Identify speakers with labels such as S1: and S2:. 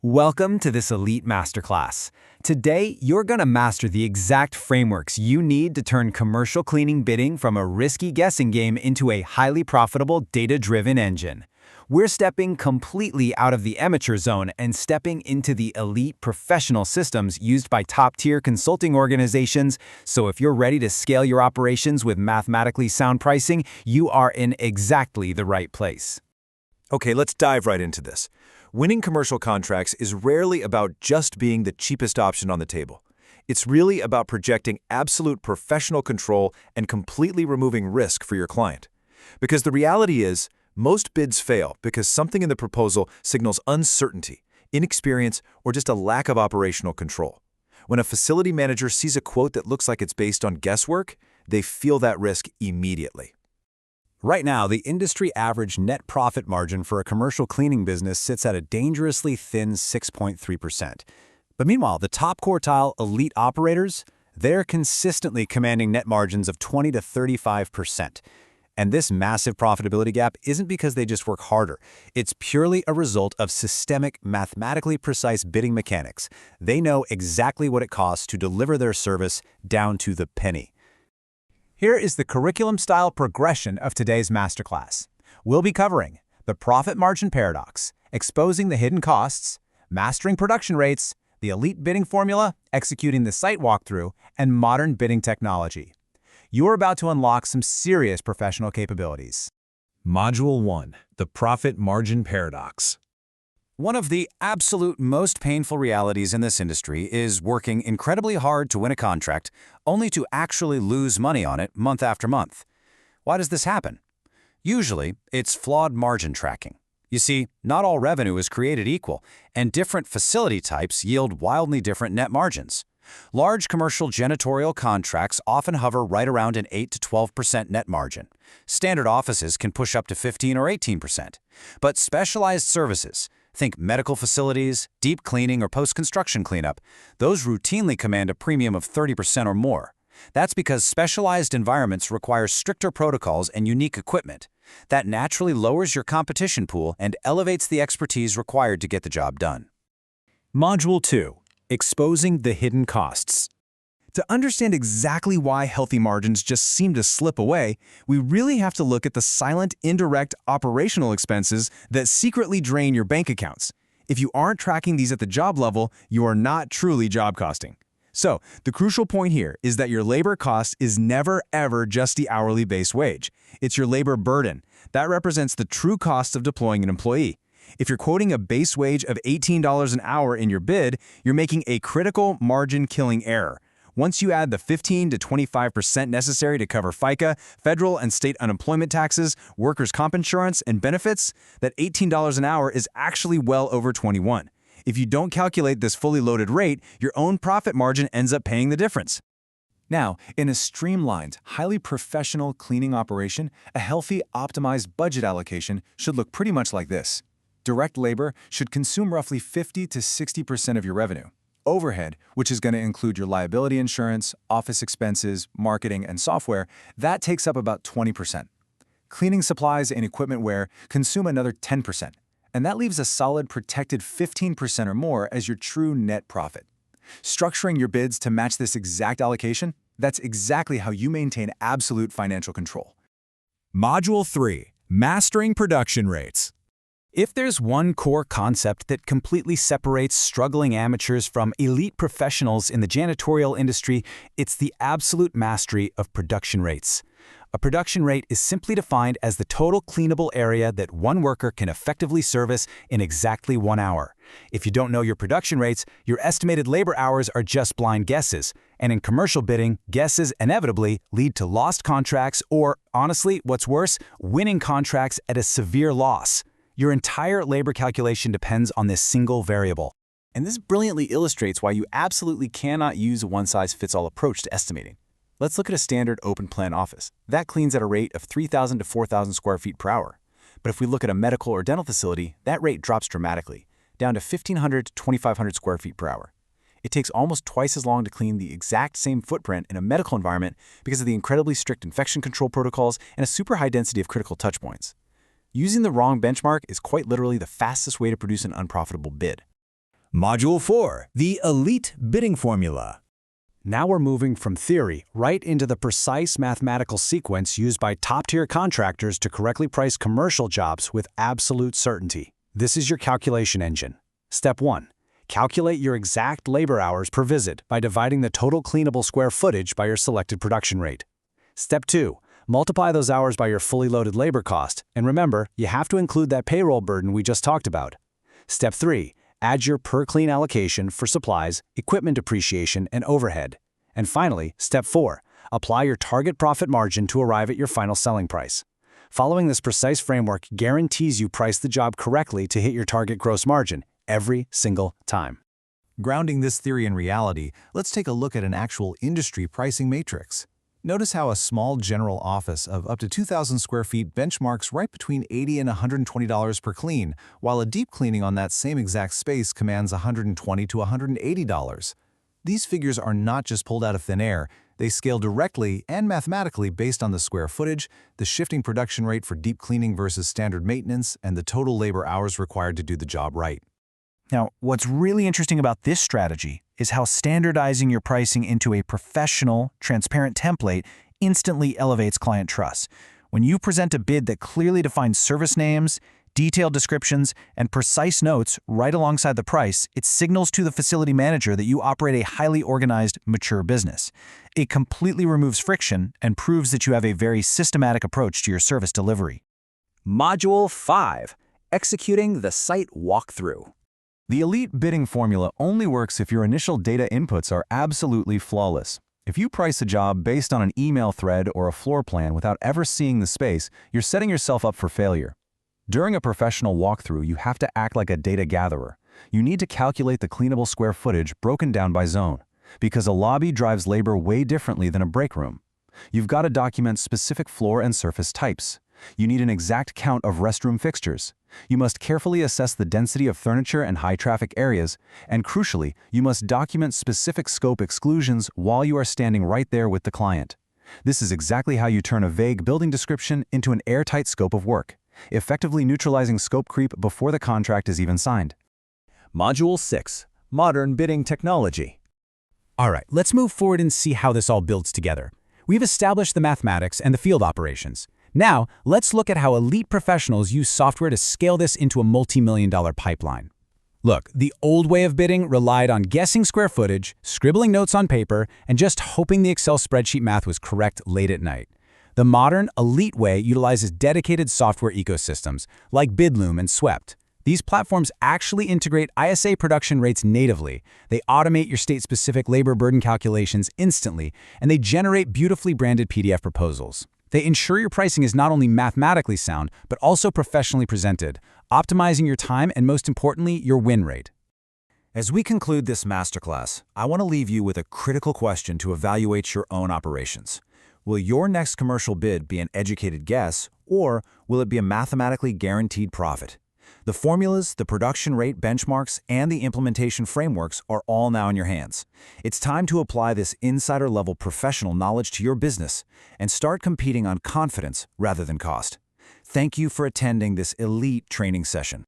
S1: Welcome to this Elite Masterclass. Today, you're going to master the exact frameworks you need to turn commercial cleaning bidding from a risky guessing game into a highly profitable, data-driven engine. We're stepping completely out of the amateur zone and stepping into the elite professional systems used by top-tier consulting organizations, so if you're ready to scale your operations with mathematically sound pricing, you are in exactly the right place.
S2: Okay, let's dive right into this. Winning commercial contracts is rarely about just being the cheapest option on the table. It's really about projecting absolute professional control and completely removing risk for your client. Because the reality is, most bids fail because something in the proposal signals uncertainty, inexperience, or just a lack of operational control. When a facility manager sees a quote that looks like it's based on guesswork, they feel that risk immediately.
S1: Right now, the industry average net profit margin for a commercial cleaning business sits at a dangerously thin 6.3%. But meanwhile, the top quartile elite operators, they're consistently commanding net margins of 20 to 35%. And this massive profitability gap isn't because they just work harder. It's purely a result of systemic, mathematically precise bidding mechanics. They know exactly what it costs to deliver their service down to the penny. Here is the curriculum-style progression of today's masterclass. We'll be covering the profit margin paradox, exposing the hidden costs, mastering production rates, the elite bidding formula, executing the site walkthrough, and modern bidding technology. You're about to unlock some serious professional capabilities.
S2: Module 1. The Profit Margin Paradox.
S1: One of the absolute most painful realities in this industry is working incredibly hard to win a contract, only to actually lose money on it month after month. Why does this happen? Usually, it's flawed margin tracking. You see, not all revenue is created equal, and different facility types yield wildly different net margins. Large commercial janitorial contracts often hover right around an 8 to 12% net margin. Standard offices can push up to 15 or 18%. But specialized services, think medical facilities, deep cleaning, or post-construction cleanup, those routinely command a premium of 30% or more. That's because specialized environments require stricter protocols and unique equipment. That naturally lowers your competition pool and elevates the expertise required to get the job done.
S2: Module 2. Exposing the hidden costs. To understand exactly why healthy margins just seem to slip away, we really have to look at the silent, indirect operational expenses that secretly drain your bank accounts. If you aren't tracking these at the job level, you are not truly job costing. So, the crucial point here is that your labor cost is never, ever just the hourly base wage. It's your labor burden. That represents the true cost of deploying an employee. If you're quoting a base wage of $18 an hour in your bid, you're making a critical margin-killing error. Once you add the 15 to 25% necessary to cover FICA, federal and state unemployment taxes, workers' comp insurance, and benefits, that $18 an hour is actually well over 21. If you don't calculate this fully loaded rate, your own profit margin ends up paying the difference. Now, in a streamlined, highly professional cleaning operation, a healthy, optimized budget allocation should look pretty much like this. Direct labor should consume roughly 50 to 60% of your revenue. Overhead, which is going to include your liability insurance, office expenses, marketing, and software, that takes up about 20%. Cleaning supplies and equipment wear consume another 10%, and that leaves a solid protected 15% or more as your true net profit. Structuring your bids to match this exact allocation, that's exactly how you maintain absolute financial control. Module 3. Mastering Production Rates.
S1: If there's one core concept that completely separates struggling amateurs from elite professionals in the janitorial industry, it's the absolute mastery of production rates. A production rate is simply defined as the total cleanable area that one worker can effectively service in exactly 1 hour. If you don't know your production rates, your estimated labor hours are just blind guesses. And in commercial bidding, guesses inevitably lead to lost contracts or, honestly, what's worse, winning contracts at a severe loss. Your entire labor calculation depends on this single variable. And this brilliantly illustrates why you absolutely cannot use a one-size-fits-all approach to estimating. Let's look at a standard open-plan office. That cleans at a rate of 3,000 to 4,000 square feet per hour. But if we look at a medical or dental facility, that rate drops dramatically, down to 1,500 to 2,500 square feet per hour. It takes almost twice as long to clean the exact same footprint in a medical environment because of the incredibly strict infection control protocols and a super high density of critical touch points. Using the wrong benchmark is quite literally the fastest way to produce an unprofitable bid.
S2: Module 4, the elite bidding formula.
S1: Now we're moving from theory right into the precise mathematical sequence used by top-tier contractors to correctly price commercial jobs with absolute certainty. This is your calculation engine. Step 1. Calculate your exact labor hours per visit by dividing the total cleanable square footage by your selected production rate. Step 2. Multiply those hours by your fully loaded labor cost, and remember, you have to include that payroll burden we just talked about. Step 3. Add your per-clean allocation for supplies, equipment depreciation, and overhead. And finally, Step 4. Apply your target profit margin to arrive at your final selling price. Following this precise framework guarantees you price the job correctly to hit your target gross margin every single time.
S2: Grounding this theory in reality, let's take a look at an actual industry pricing matrix. Notice how a small general office of up to 2,000 square feet benchmarks right between $80 and $120 per clean, while a deep cleaning on that same exact space commands $120 to $180. These figures are not just pulled out of thin air, they scale directly and mathematically based on the square footage, the shifting production rate for deep cleaning versus standard maintenance, and the total labor hours required to do the job right.
S1: Now, what's really interesting about this strategy is how standardizing your pricing into a professional, transparent template instantly elevates client trust. When you present a bid that clearly defines service names, detailed descriptions, and precise notes right alongside the price, it signals to the facility manager that you operate a highly organized, mature business. It completely removes friction and proves that you have a very systematic approach to your service delivery. Module 5. Executing the site walkthrough.
S2: The elite bidding formula only works if your initial data inputs are absolutely flawless. If you price a job based on an email thread or a floor plan without ever seeing the space, you're setting yourself up for failure. During a professional walkthrough, you have to act like a data gatherer. You need to calculate the cleanable square footage broken down by zone, because a lobby drives labor way differently than a break room. You've got to document specific floor and surface types. You need an exact count of restroom fixtures. You must carefully assess the density of furniture and high-traffic areas, and crucially, you must document specific scope exclusions while you are standing right there with the client. This is exactly how you turn a vague building description into an airtight scope of work, effectively neutralizing scope creep before the contract is even signed.
S1: Module 6. Modern bidding technology. All right, let's move forward and see how this all builds together. We've established the mathematics and the field operations. Now, let's look at how elite professionals use software to scale this into a multi-million-dollar pipeline. Look, the old way of bidding relied on guessing square footage, scribbling notes on paper, and just hoping the Excel spreadsheet math was correct late at night. The modern, elite way utilizes dedicated software ecosystems, like Bidloom and Swept. These platforms actually integrate ISA production rates natively. They automate your state-specific labor burden calculations instantly, and they generate beautifully branded PDF proposals. They ensure your pricing is not only mathematically sound, but also professionally presented, optimizing your time and, most importantly, your win rate.
S2: As we conclude this masterclass, I want to leave you with a critical question to evaluate your own operations. Will your next commercial bid be an educated guess, or will it be a mathematically guaranteed profit? The formulas, the production rate benchmarks, and the implementation frameworks are all now in your hands. It's time to apply this insider-level professional knowledge to your business and start competing on confidence rather than cost. Thank you for attending this elite training session.